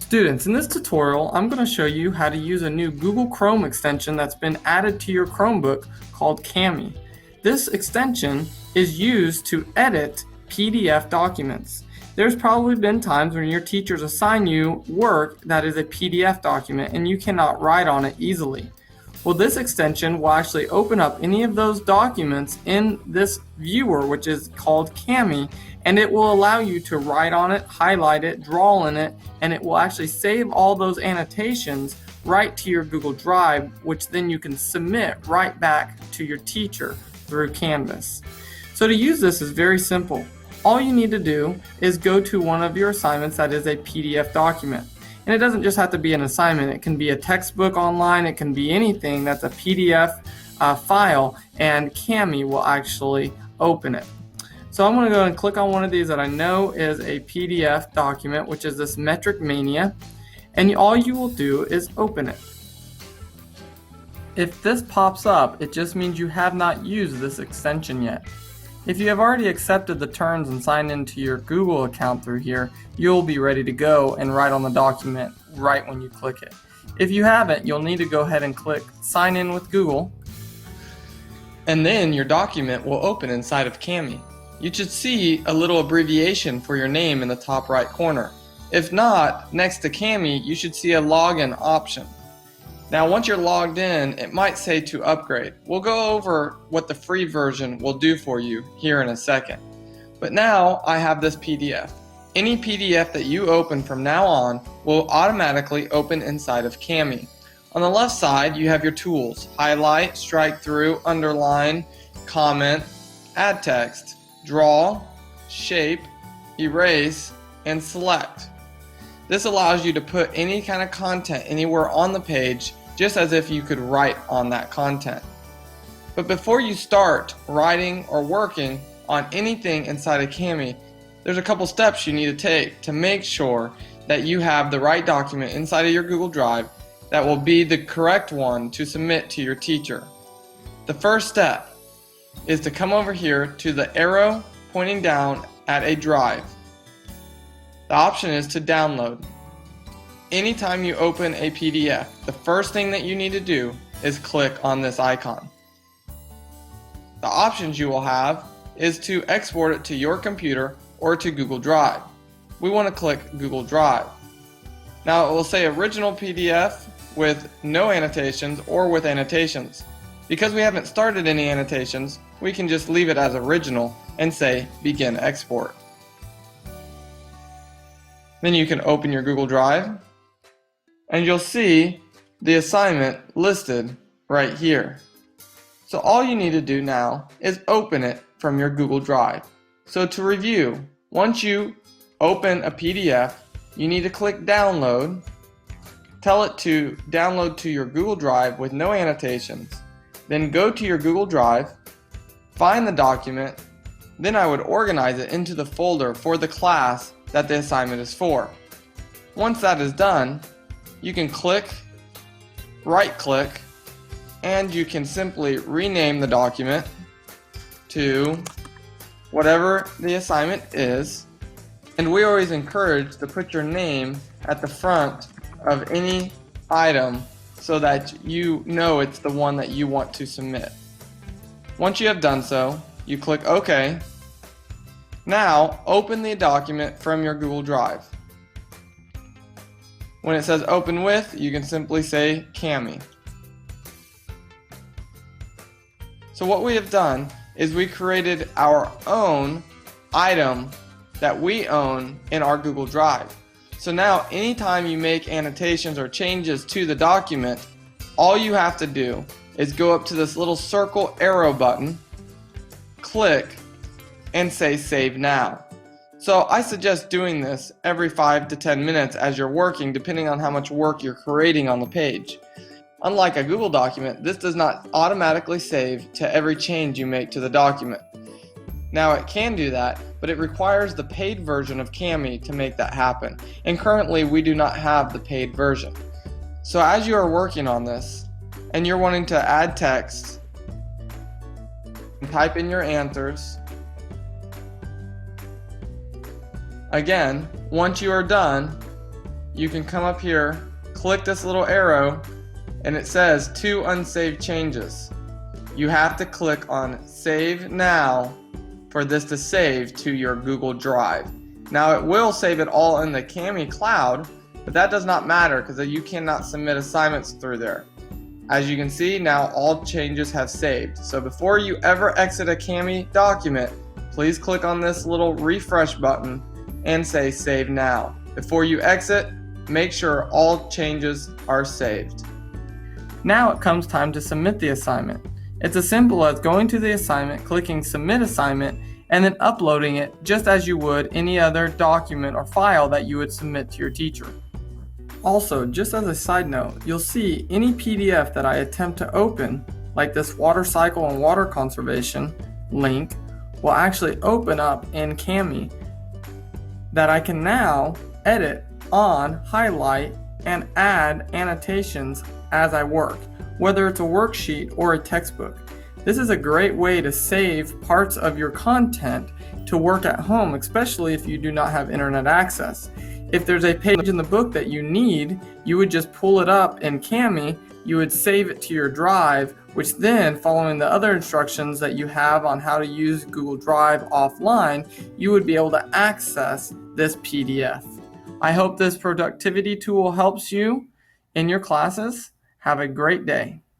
Students, in this tutorial, I'm going to show you how to use a new Google Chrome extension that's been added to your Chromebook called Kami. This extension is used to edit PDF documents. There's probably been times when your teachers assign you work that is a PDF document and you cannot write on it easily. Well, this extension will actually open up any of those documents in this viewer, which is called Kami, and it will allow you to write on it, highlight it, draw in it, and it will actually save all those annotations right to your Google Drive, which then you can submit right back to your teacher through Canvas. So to use this is very simple. All you need to do is go to one of your assignments that is a PDF document. And it doesn't just have to be an assignment. It can be a textbook online. It can be anything that's a PDF file, and Kami will actually open it. So I'm going to go and click on one of these that I know is a PDF document, which is this Metric Mania, and all you will do is open it. If this pops up, it just means you have not used this extension yet. If you have already accepted the terms and signed into your Google account through here, you'll be ready to go and write on the document right when you click it. If you haven't, you'll need to go ahead and click Sign In with Google, and then your document will open inside of Kami. You should see a little abbreviation for your name in the top right corner. If not, next to Kami, you should see a login option. Now once you're logged in, it might say to upgrade. We'll go over what the free version will do for you here in a second. But now I have this PDF. Any PDF that you open from now on will automatically open inside of Kami. On the left side you have your tools: highlight, strike through, underline, comment, add text, draw, shape, erase, and select. This allows you to put any kind of content anywhere on the page, just as if you could write on that content. But before you start writing or working on anything inside of Kami, there's a couple steps you need to take to make sure that you have the right document inside of your Google Drive that will be the correct one to submit to your teacher. The first step is to come over here to the arrow pointing down at a drive. The option is to download. Anytime you open a PDF, the first thing that you need to do is click on this icon. The options you will have is to export it to your computer or to Google Drive. We want to click Google Drive. Now it will say original PDF with no annotations or with annotations. Because we haven't started any annotations, we can just leave it as original and say begin export. Then you can open your Google Drive and you'll see the assignment listed right here. So all you need to do now is open it from your Google Drive. So to review, once you open a PDF, you need to click download, tell it to download to your Google Drive with no annotations, then go to your Google Drive, find the document, then I would organize it into the folder for the class that the assignment is for. Once that is done, you can right click, and you can simply rename the document to whatever the assignment is. And we always encourage to put your name at the front of any item so that you know it's the one that you want to submit. Once you have done so, you click OK. Now, open the document from your Google Drive. When it says open with, you can simply say Kami. So what we have done is we created our own item that we own in our Google Drive. So now anytime you make annotations or changes to the document, all you have to do is go up to this little circle arrow button, click, and say save now. So I suggest doing this every 5 to 10 minutes as you're working, depending on how much work you're creating on the page. Unlike a Google document, this does not automatically save to every change you make to the document. Now it can do that, but it requires the paid version of Kami to make that happen. And currently we do not have the paid version. So as you are working on this and you're wanting to add text, type in your answers. Again, once you are done, you can come up here, click this little arrow, and it says 2 unsaved changes. You have to click on Save Now for this to save to your Google Drive. Now it will save it all in the Kami cloud, but that does not matter because you cannot submit assignments through there. As you can see, now all changes have saved. So before you ever exit a Kami document, please click on this little refresh button and say Save Now. Before you exit, make sure all changes are saved. Now it comes time to submit the assignment. It's as simple as going to the assignment, clicking Submit Assignment, and then uploading it just as you would any other document or file that you would submit to your teacher. Also, just as a side note, you'll see any PDF that I attempt to open, like this water cycle and water conservation link, will actually open up in Kami that I can now edit on, highlight, and add annotations as I work, whether it's a worksheet or a textbook. This is a great way to save parts of your content to work at home, especially if you do not have internet access. If there's a page in the book that you need, you would just pull it up in Kami, you would save it to your drive, which then, following the other instructions that you have on how to use Google Drive offline, you would be able to access this PDF. I hope this productivity tool helps you in your classes. Have a great day.